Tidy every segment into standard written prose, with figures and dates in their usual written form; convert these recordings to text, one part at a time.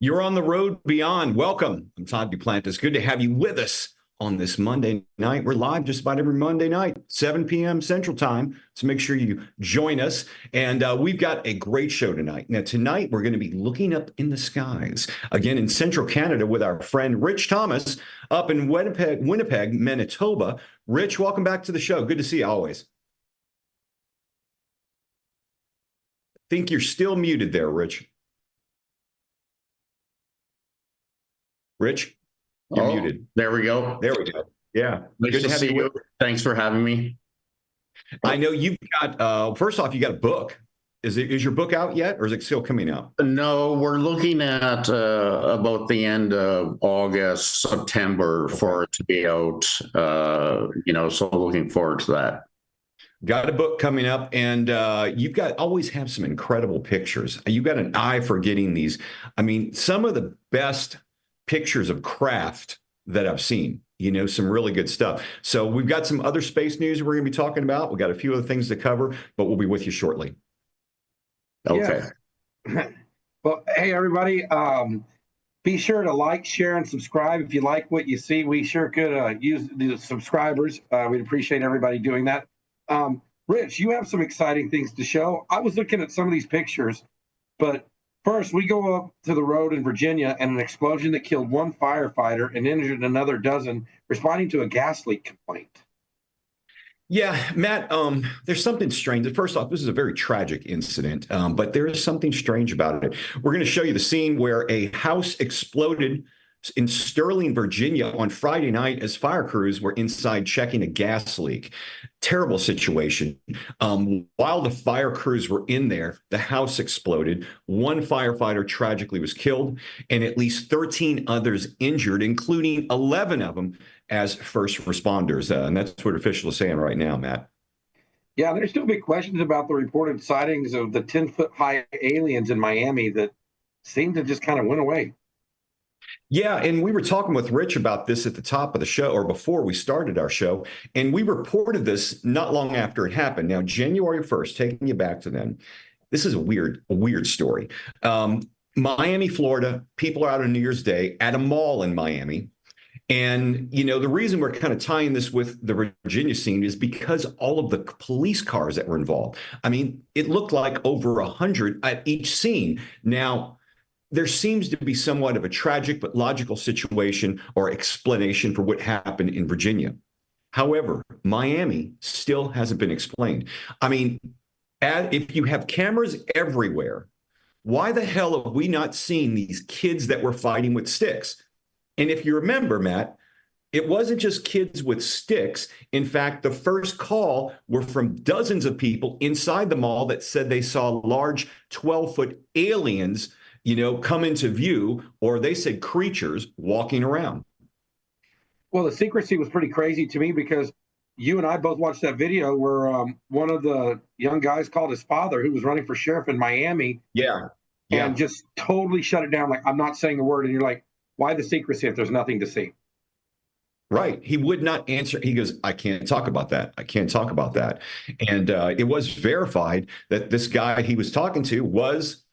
You're on the road beyond. Welcome. I'm Todd Duplantis. Good to have you with us on this Monday night. We're live just about every Monday night, 7 p.m. Central Time. So make sure you join us. And we've got a great show tonight. Now, tonight, we're going to be looking up in the skies again in central Canada with our friend Rich Thomas up in Winnipeg, Manitoba. Rich, welcome back to the show. Good to see you always. I think you're still muted there, Rich. Rich, you're muted. There we go. There we go. Yeah. Nice Good to have see you. Thanks for having me. I know you've got, first off, you got a book. Is your book out yet, or is it still coming out? No, we're looking at about the end of August, September for it to be out. So looking forward to that. Got a book coming up, and you've always have some incredible pictures. You've got an eye for getting these. I mean, some of the best pictures of craft that I've seen, some really good stuff. So we've got some other space news we're going to be talking about. We've got a few other things to cover, but we'll be with you shortly. Okay. Yeah. Well, hey, everybody. Be sure to like, share, and subscribe. If you like what you see, we sure could use the subscribers. We'd appreciate everybody doing that. Rich, you have some exciting things to show. I was looking at some of these pictures, but first, we go up to the road in Virginia and an explosion that killed one firefighter and injured another dozen, responding to a gas leak complaint. Yeah, Matt, there's something strange. First off, this is a very tragic incident, but there is something strange about it. We're going to show you the scene where a house exploded in Sterling, Virginia on Friday night as fire crews were inside checking a gas leak. Terrible situation. While the fire crews were in there, the house exploded. One firefighter tragically was killed and at least 13 others injured, including 11 of them as first responders. And that's what officials are saying right now, Matt. Yeah, there's still big questions about the reported sightings of the 10-foot-high aliens in Miami that seem to just kind of went away. Yeah, and we were talking with Rich about this at the top of the show, or before we started our show, and we reported this not long after it happened. Now, January 1st, taking you back to then, this is a weird story. Miami, Florida, people are out on New Year's Day at a mall in Miami. And, the reason we're kind of tying this with the Virginia scene is because all of the police cars that were involved. I mean, it looked like over 100 at each scene. Now, there seems to be somewhat of a tragic but logical situation or explanation for what happened in Virginia. However, Miami still hasn't been explained. I mean, if you have cameras everywhere, why the hell have we not seen these kids that were fighting with sticks? And if you remember, Matt, it wasn't just kids with sticks. In fact, the first call were from dozens of people inside the mall that said they saw large 12-foot aliens come into view, or they said creatures walking around. Well, the secrecy was pretty crazy to me because you and I both watched that video where one of the young guys called his father, who was running for sheriff in Miami. Yeah. And just totally shut it down. Like, I'm not saying a word. And you're like, why the secrecy if there's nothing to see? Right. He would not answer. He goes, I can't talk about that. I can't talk about that. And it was verified that this guy he was talking to was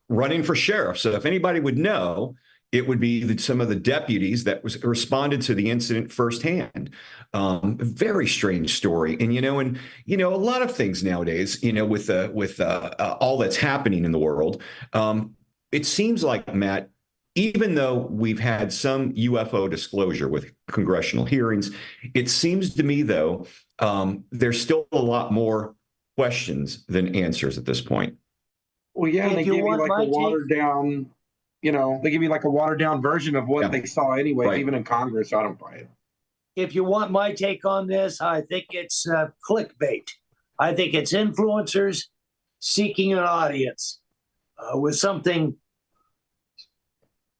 running for sheriff. So if anybody would know, it would be some of the deputies that responded to the incident firsthand. Very strange story. And, a lot of things nowadays, with all that's happening in the world, it seems like, Matt, even though we've had some UFO disclosure with congressional hearings, it seems to me, though, there's still a lot more questions than answers at this point. Well, yeah, they give you like a watered down, they give you like a watered down version of what they saw anyway, right. Even in Congress. I don't buy it. If you want my take on this, I think it's clickbait. I think it's influencers seeking an audience with something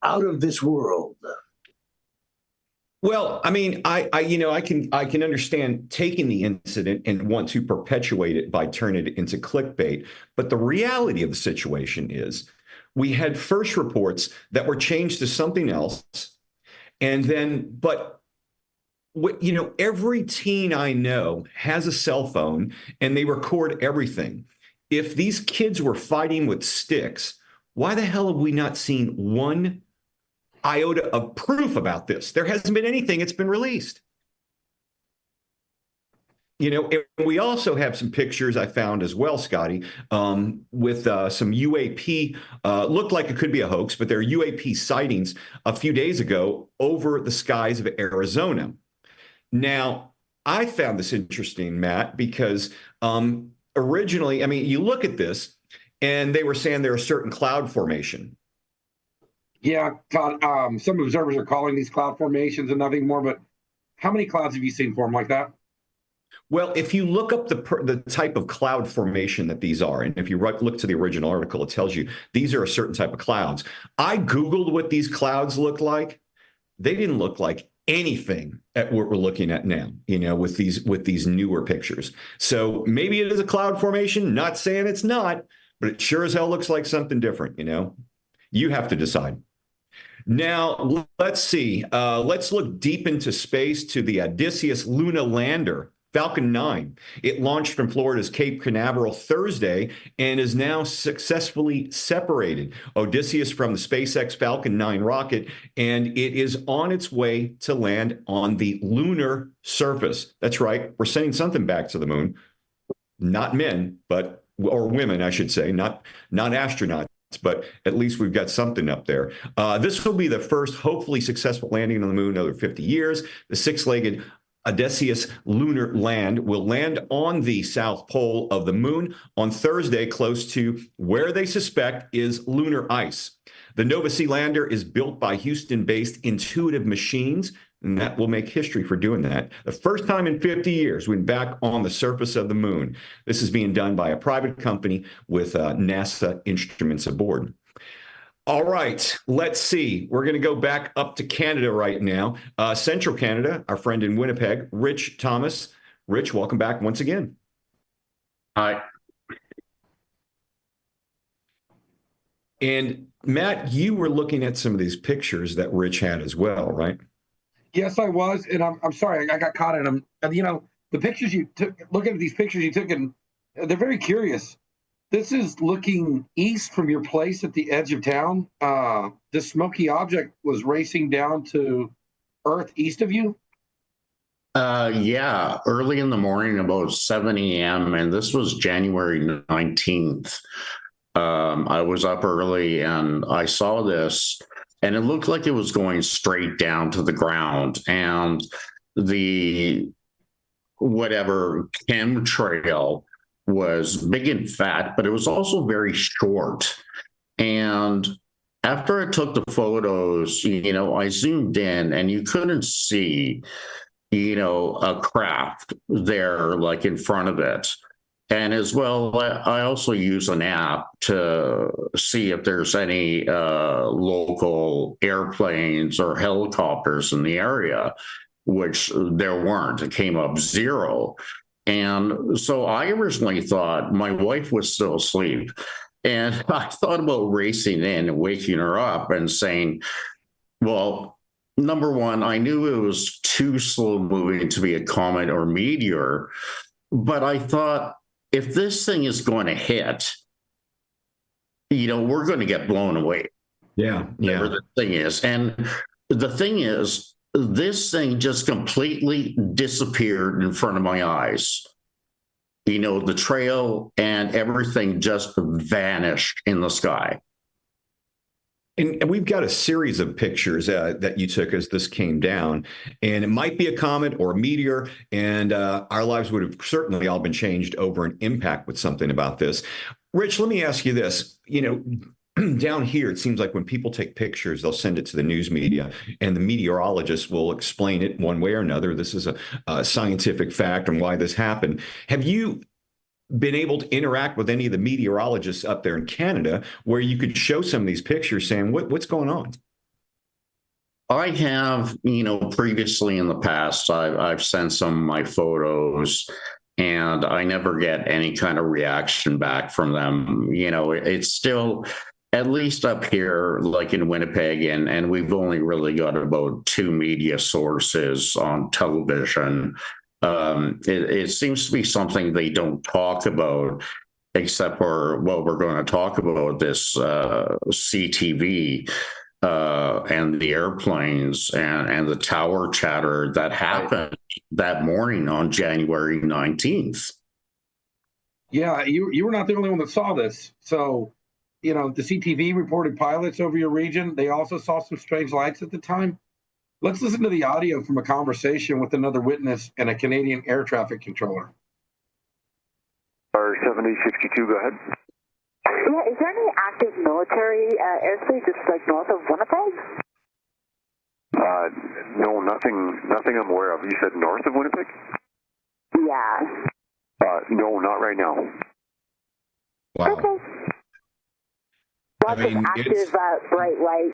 out of this world. Well, I mean, I can understand taking the incident and want to perpetuate it by turning it into clickbait. But the reality of the situation is we had first reports that were changed to something else. And then, every teen I know has a cell phone and they record everything. If these kids were fighting with sticks, Why the hell have we not seen one iota of proof about this? There hasn't been anything. It's been released. You know, and we also have some pictures I found as well, Scotty, with some UAP. Looked like it could be a hoax, but there are UAP sightings a few days ago over the skies of Arizona. Now, I found this interesting, Matt, because originally, I mean, you look at this, and they were saying there are certain cloud formation. Yeah, Todd, some observers are calling these cloud formations and nothing more, but how many clouds have you seen form like that? Well, if you look up the type of cloud formation that these are, and if you look to the original article, it tells you these are a certain type of clouds. I Googled what these clouds look like. They didn't look like anything at what we're looking at now, you know, with these newer pictures. So maybe it is a cloud formation, not saying it's not, but it sure as hell looks like something different, you know. You have to decide. Now, let's see. Let's look deep into space to the Odysseus Luna lander. Falcon 9. It launched from Florida's Cape Canaveral Thursday and is now successfully separated. Odysseus from the SpaceX Falcon 9 rocket, and it is on its way to land on the lunar surface. That's right. We're sending something back to the moon. Not men, or women, I should say, not astronauts, but at least we've got something up there. This will be the first hopefully successful landing on the moon in another 50 years. The six-legged Odysseus lunar land will land on the south pole of the moon on Thursday, close to where they suspect is lunar ice. The Nova C lander is built by Houston-based Intuitive Machines, and that will make history for doing that. The first time in 50 years we're back on the surface of the moon. This is being done by a private company with NASA instruments aboard. All right, let's see. We're going to go back up to Canada right now. Central Canada, our friend in Winnipeg, Rich Thomas. Rich, welcome back once again. Hi. And Matt, you were looking at some of these pictures that Rich had as well, right? Yes, I was, and I'm sorry, I got caught in them. And, you know, the pictures you took, looking at these pictures you took, and they're very curious. This is looking east from your place at the edge of town. This smoky object was racing down to Earth east of you. Yeah, early in the morning, about 7 a.m., and this was January 19th. I was up early and I saw this, and it looked like it was going straight down to the ground. And the whatever chemtrail was big and fat, but it was also very short. And after I took the photos, you know, I zoomed in and you couldn't see, you know, a craft there like in front of it. And as well, I also use an app to see if there's any local airplanes or helicopters in the area, which there weren't. It came up zero. And so I originally thought my wife was still asleep. And I thought about racing in and waking her up and saying, well, number one, I knew it was too slow moving to be a comet or meteor. But I thought, if this thing is going to hit, you know, we're going to get blown away. Yeah. Whatever the thing is. And the thing is, this thing just completely disappeared in front of my eyes. You know, the trail and everything just vanished in the sky. And we've got a series of pictures that you took as this came down, and it might be a comet or a meteor, and our lives would have certainly all been changed over an impact with something about this. Rich, let me ask you this. You know, down here, it seems like when people take pictures, they'll send it to the news media, and the meteorologists will explain it one way or another. This is a scientific fact on why this happened. Have you been able to interact with any of the meteorologists up there in Canada where you could show some of these pictures saying, what's going on? I have, you know, previously in the past, I've sent some of my photos, and I never get any kind of reaction back from them. You know, it's still, at least up here, like in Winnipeg, and we've only really got about 2 media sources on television. It seems to be something they don't talk about. except for what we're going to talk about, this CTV and the airplanes and the tower chatter that happened that morning on January 19th. Yeah, you were not the only one that saw this. So, the CTV reported pilots over your region. They also saw some strange lights at the time. Let's listen to the audio from a conversation with another witness and a Canadian air traffic controller. R7062, go ahead. Yeah, is there any active military airspace just like north of Winnipeg? No, nothing I'm aware of. You said north of Winnipeg? Yeah. No, not right now. Wow. Okay. Lots of active bright light.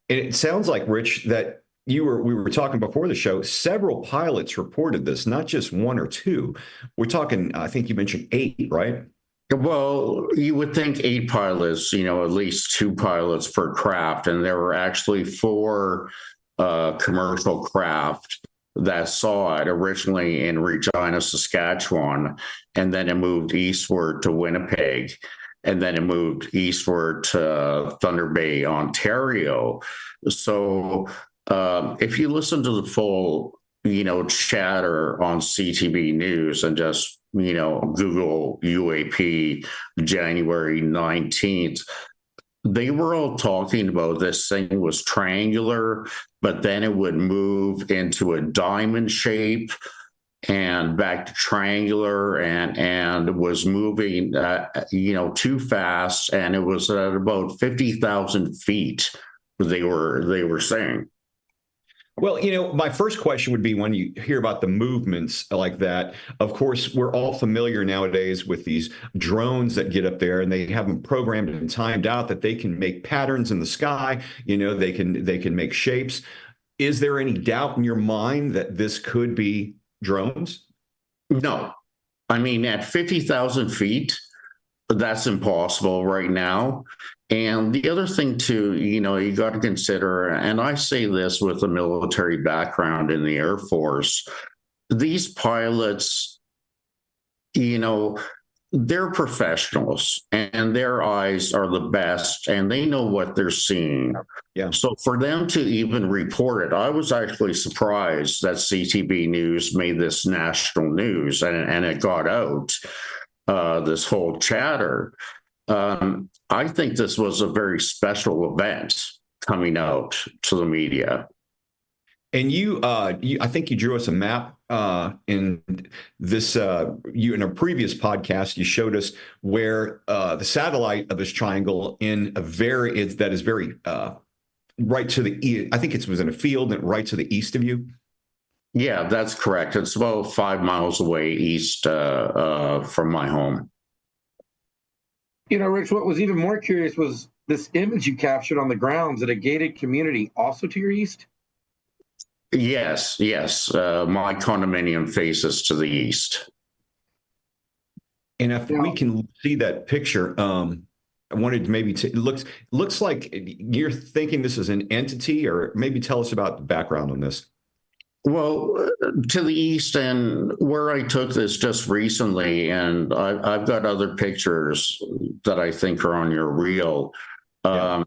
It sounds like, Rich, that we were talking before the show, several pilots reported this, not just one or two. We're talking, I think you mentioned 8, right? Well, you would think 8 pilots, at least 2 pilots per craft, and there were actually 4 commercial craft that saw it originally in Regina, Saskatchewan, and then it moved eastward to Winnipeg, and then it moved eastward to Thunder Bay, Ontario. So if you listen to the full, chatter on CTV News and just, Google UAP January 19th, they were all talking about this thing was triangular, but then it would move into a diamond shape and back to triangular, and was moving, too fast. And it was at about 50,000 feet. They were saying. Well, my first question would be, when you hear about the movements like that, of course, we're all familiar nowadays with these drones that get up there, and they have them programmed and timed out that they can make patterns in the sky. They can make shapes. Is there any doubt in your mind that this could be drones? No. I mean, at 50,000 feet, that's impossible right now. And the other thing too, you got to consider, and I say this with a military background in the Air Force, these pilots, they're professionals and their eyes are the best and they know what they're seeing. Yeah. So for them to even report it, I was actually surprised that CTV News made this national news and it got out, this whole chatter. I think this was a very special event coming out to the media. And I think you drew us a map in this. In a previous podcast, you showed us where the satellite of this triangle that is very right to the east. I think it was in a field and right to the east of you. Yeah, that's correct. It's about 5 miles away east from my home. Rich, what was even more curious was this image you captured on the grounds at a gated community also to your east? Yes. My condominium faces to the east. And if we can see that picture, I wanted to maybe it looks like you're thinking this is an entity, or maybe tell us about the background on this. Well, to the east, and where I took this just recently, and I've got other pictures that I think are on your reel. Yeah.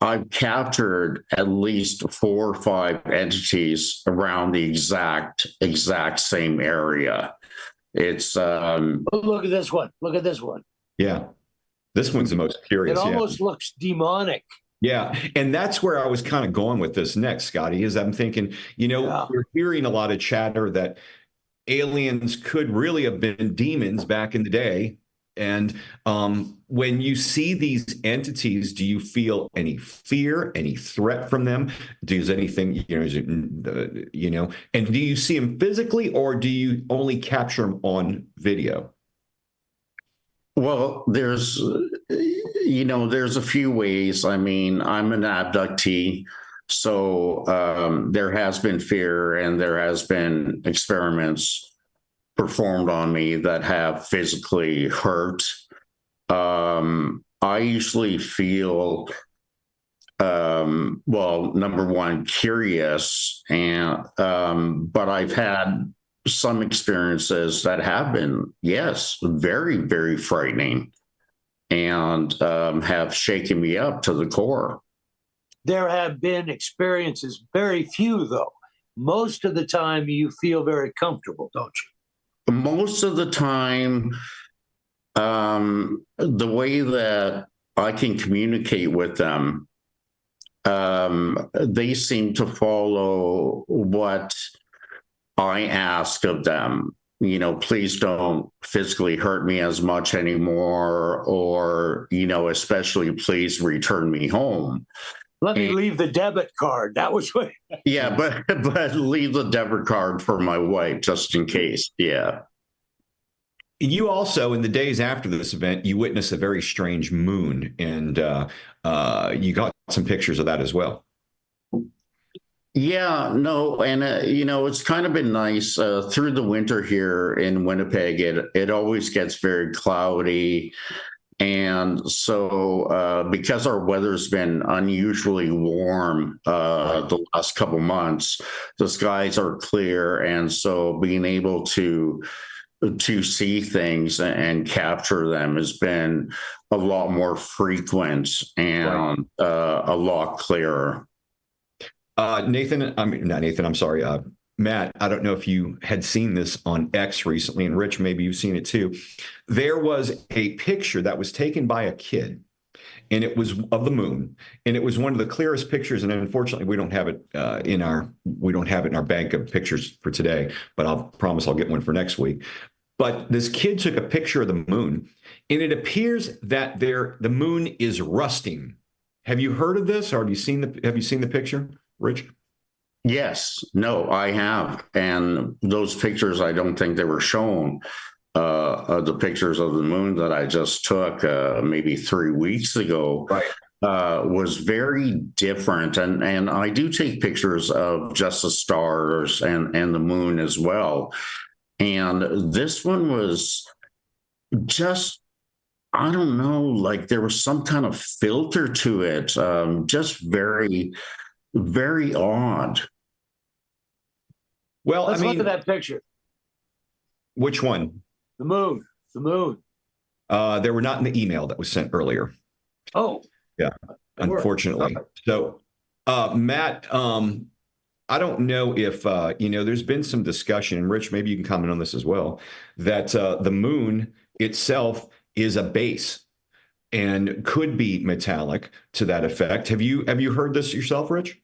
I've captured at least 4 or 5 entities around the exact same area. It's look at this one. Look at this one. Yeah, this one's the most curious. It almost looks demonic. Yeah. And that's where I was kind of going with this next, Scotty, is I'm thinking, we're hearing a lot of chatter that aliens could really have been demons back in the day. And when you see these entities, do you feel any fear, any threat from them? Does anything, and do you see them physically, or do you only capture them on video? Well, there's a few ways. I mean, I'm an abductee, so there has been fear and there has been experiments performed on me that have physically hurt. I usually feel, number one, curious, and but I've had some experiences that have been, yes, very, very frightening and have shaken me up to the core. There have been experiences, very few though. Most of the time, you feel very comfortable, don't you? Most of the time, the way that I can communicate with them, they seem to follow what I ask of them. You know, please don't physically hurt me as much anymore, or, you know, especially please return me home. Let me leave the debit card. That was what. Yeah, but leave the debit card for my wife just in case. Yeah. You also, in the days after this event, you witnessed a very strange moon, and you got some pictures of that as well. Yeah, no, and you know, it's kind of been nice through the winter here in Winnipeg. It always gets very cloudy, and so because our weather's been unusually warm the last couple months, the skies are clear, and so being able to see things and capture them has been a lot more frequent and a lot clearer. Nathan, I mean, not Nathan, I'm sorry. Matt, I don't know if you had seen this on X recently, and Rich, maybe you've seen it too. There was a picture that was taken by a kid, and it was of the moon, and it was one of the clearest pictures. And unfortunately, we don't have it in our bank of pictures for today, but I'll promise I'll get one for next week. But this kid took a picture of the moon, and it appears that the moon is rusting. Have you heard of this, or have you seen the picture, Rich? Yes, no, I have. And those pictures, I don't think they were shown. The pictures of the moon that I just took maybe 3 weeks ago, right, was very different. And I do take pictures of just the stars and the moon as well. And this one was just, I don't know, like there was some kind of filter to it, just very, very odd. Well, Let's look at that picture. Which one? The moon. The moon. They were not in the email that was sent earlier. Oh. Yeah, unfortunately. So, Matt, I don't know if, there's been some discussion, and Rich, maybe you can comment on this as well, that the moon itself is a base and could be metallic to that effect. Have you heard this yourself, Rich?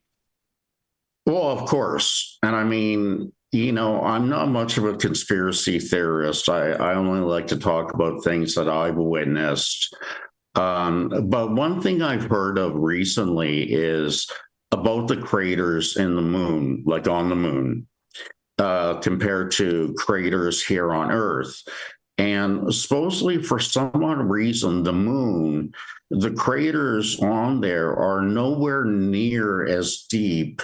Well, of course. And I mean, you know, I'm not much of a conspiracy theorist. I only like to talk about things that I've witnessed. But one thing I've heard of recently is about the craters in the moon, like on the moon, compared to craters here on Earth. And supposedly, for some odd reason, the moon, the craters on there are nowhere near as deep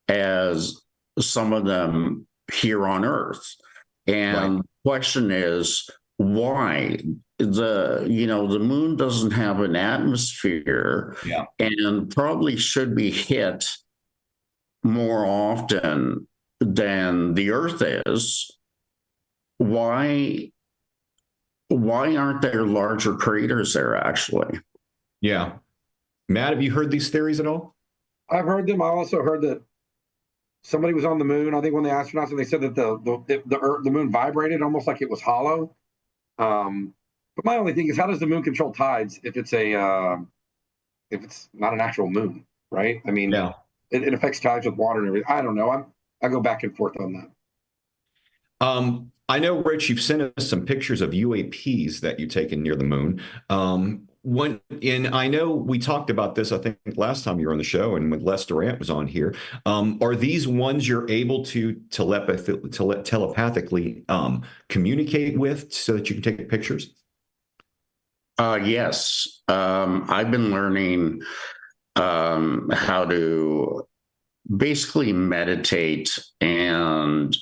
as some of them here on Earth. And the question is, why? The moon doesn't have an atmosphere, and probably should be hit more often than the Earth is. Why aren't there larger craters there, actually? Yeah. Matt, have you heard these theories at all? I've heard them. I also heard that somebody was on the moon. I think one of the astronauts, and they said that the moon vibrated almost like it was hollow. But my only thing is, how does the moon control tides if it's not an actual moon, right? I mean, it affects tides with water and everything. I don't know. I go back and forth on that. I know, Rich, you've sent us some pictures of UAPs that you've taken near the moon. And I know we talked about this, I think, last time you were on the show, and when Les Durant was on here. Are these ones you're able to telepathically communicate with so that you can take pictures? Yes. I've been learning how to basically meditate and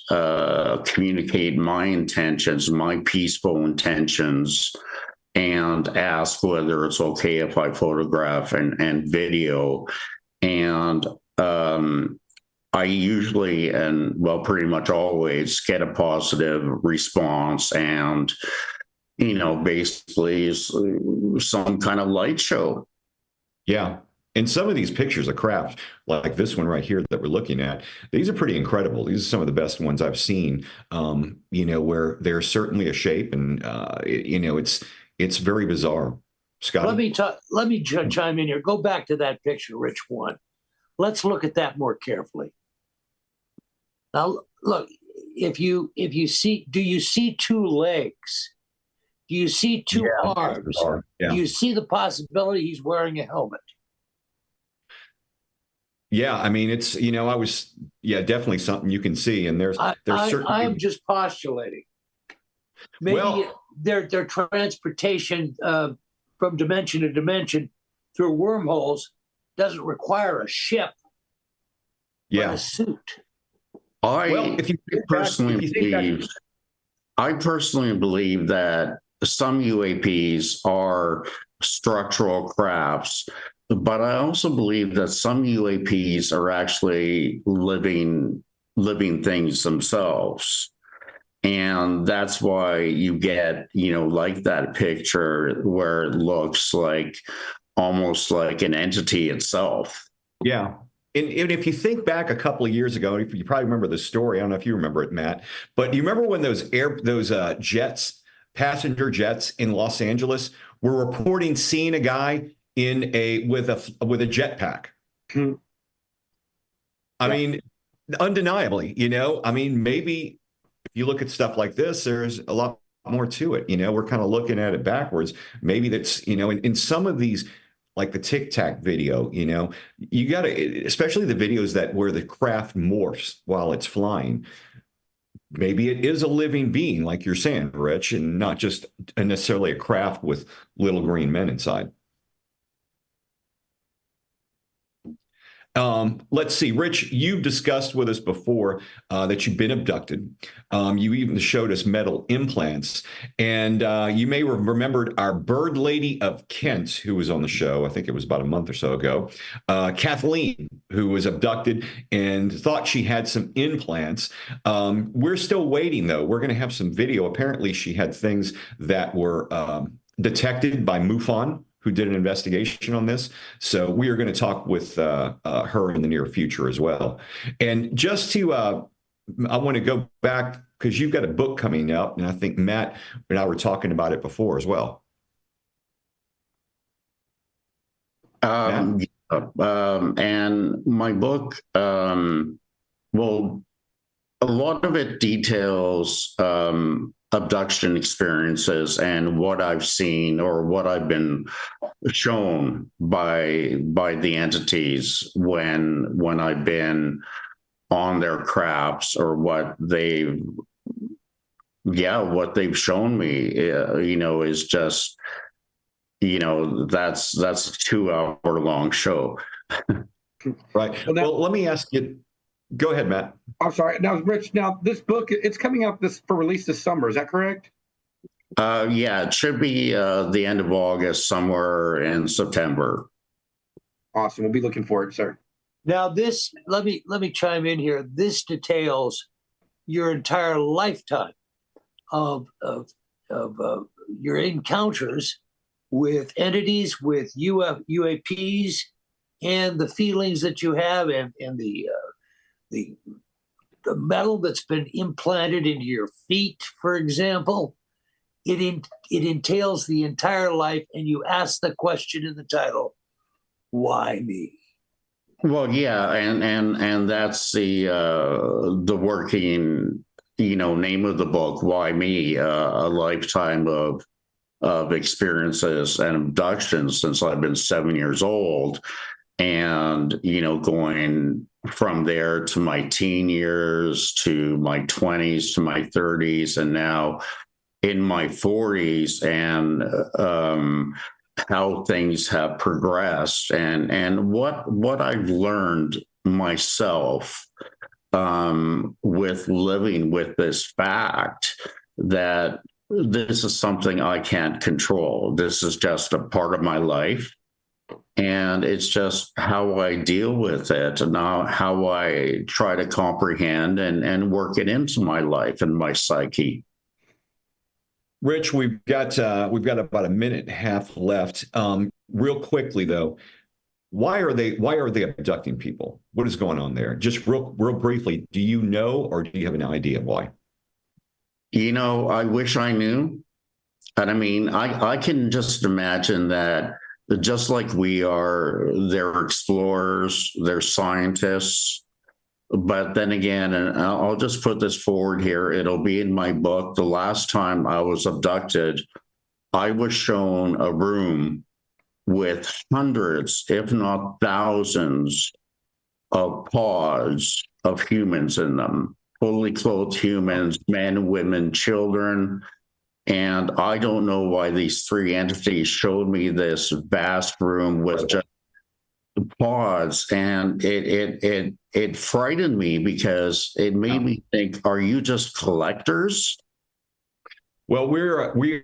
communicate my intentions, my peaceful intentions, and ask whether it's okay if I photograph and video. And I usually, and well, pretty much always, get a positive response, and basically some kind of light show. Yeah. And some of these pictures of craft, like this one right here that we're looking at, these are pretty incredible. These are some of the best ones I've seen, where they're certainly a shape, and, it's very bizarre. Scott? Let me chime in here. Go back to that picture, Rich one. Let's look at that more carefully. Now, look, if you see, do you see two legs? Do you see two arms? Yeah. Do you see the possibility he's wearing a helmet? Yeah, I mean, it's, definitely something you can see. And there's certainly. I am just postulating. Maybe their transportation from dimension to dimension through wormholes doesn't require a ship, but a suit. I personally believe that some UAPs are structural crafts, but I also believe that some UAPs are actually living things themselves. And that's why you get, like that picture where it looks like almost like an entity itself. Yeah. And if you think back a couple of years ago, you probably remember the story. I don't know if you remember it, Matt, but you remember when those jets, passenger jets in Los Angeles, were reporting seeing a guy with a jetpack. I mean, undeniably, maybe if you look at stuff like this, there's a lot more to it. We're kind of looking at it backwards. Maybe that's, in some of these, like the Tic Tac video, you got to, especially the videos where the craft morphs while it's flying. Maybe it is a living being, like you're saying, Rich, and not just necessarily a craft with little green men inside. Let's see, Rich, you've discussed with us before that you've been abducted. You even showed us metal implants. And you may have remembered our Bird Lady of Kent, who was on the show, I think it was about a month or so ago, Kathleen, who was abducted and thought she had some implants. We're still waiting, though. We're going to have some video. Apparently, she had things that were detected by MUFON, who did an investigation on this. So we are going to talk with her in the near future as well. And just to, I want to go back because you've got a book coming up, and I think Matt and I were talking about it before as well. And my book, well, a lot of it details abduction experiences and what I've seen or what I've been shown by the entities when I've been on their crafts, or what they've shown me, is just, that's a 2-hour-long show. Right. Well, let me ask you. Go ahead, Matt. I'm sorry. Now, Rich, this book, it's coming out for release this summer. Is that correct? Yeah, it should be the end of August, somewhere in September. Awesome. We'll be looking for it, sir. Now, let me chime in here. This details your entire lifetime of your encounters with entities, with UAPs, and the feelings that you have, and the metal that's been implanted into your feet, for example. It entails the entire life, and you ask the question in the title, why me? Well, yeah, and that's the working, name of the book, Why Me? A lifetime of experiences and abductions since I've been 7 years old. And, going from there to my teen years, to my 20s, to my 30s, and now in my 40s, and how things have progressed, and what I've learned myself with living with this fact that this is something I can't control. This is just a part of my life. And it's just how I deal with it and how I try to comprehend and work it into my life and my psyche. Rich, we've got about a minute and a half left. Real quickly though, why are they abducting people? What is going on there? Just real briefly, do you know, or do you have an idea why? I wish I knew. And I mean, I can just imagine that just like we are, they're explorers, they're scientists. But then again, and I'll just put this forward here, it'll be in my book. The last time I was abducted, I was shown a room with hundreds, if not thousands, of pods of humans in them, fully clothed humans, men, women, children. And I don't know why these three entities showed me this vast room with just pods, and it frightened me because it made me think, are you just collectors? Well, we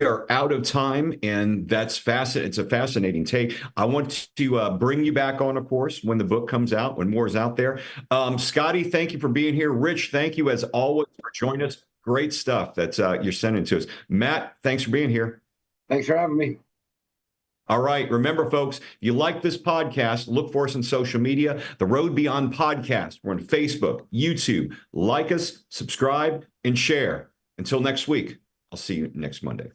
are out of time, and that's fascinating. It's a fascinating take. I want to bring you back on, of course, when the book comes out, when more is out there. Scotty, thank you for being here. Rich, thank you as always for joining us. Great stuff that you're sending to us. Matt, thanks for being here. Thanks for having me. All right. Remember, folks, if you like this podcast, look for us on social media, The Road Beyond Podcast. We're on Facebook, YouTube. Like us, subscribe, and share. Until next week, I'll see you next Monday.